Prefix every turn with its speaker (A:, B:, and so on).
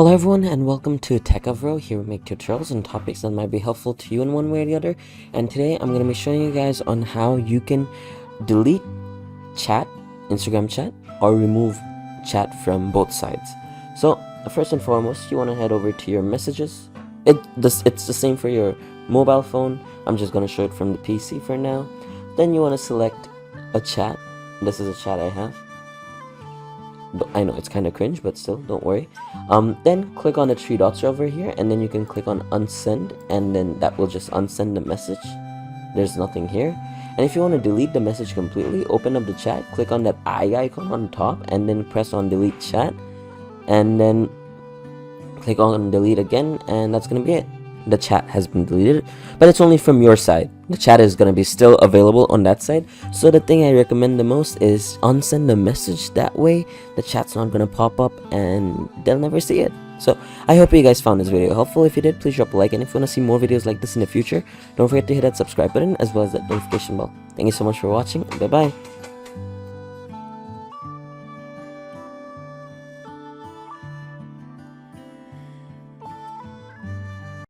A: Hello everyone and welcome to Techavro. Here we make tutorials on topics that might be helpful to you in one way or the other. And today I'm going to be showing you guys on how you can delete chat, Instagram chat, or remove chat from both sides. So first and foremost, you want to head over to your messages. It's the same for your mobile phone. I'm just going to show it from the PC for now. Then you want to select a chat. This is a chat I have. I know it's kind of cringe, but still, don't worry. Then click on the three dots over here, and then you can click on unsend, and then that will just unsend the message. There's nothing here. And if you want to delete the message completely, open up the chat, click on that eye icon on top, and then press on delete chat, and then click on delete again, and that's gonna be it. The chat has been deleted, but it's only from your side. The chat is going to be still available on that side. So the thing I recommend the most is unsend the message. That way the chat's not going to pop up and they'll never see it. So I hope you guys found this video helpful. If you did, please drop a like, and if you want to see more videos like this in the future, don't forget to hit that subscribe button as well as that notification bell. Thank you so much for watching. Bye bye.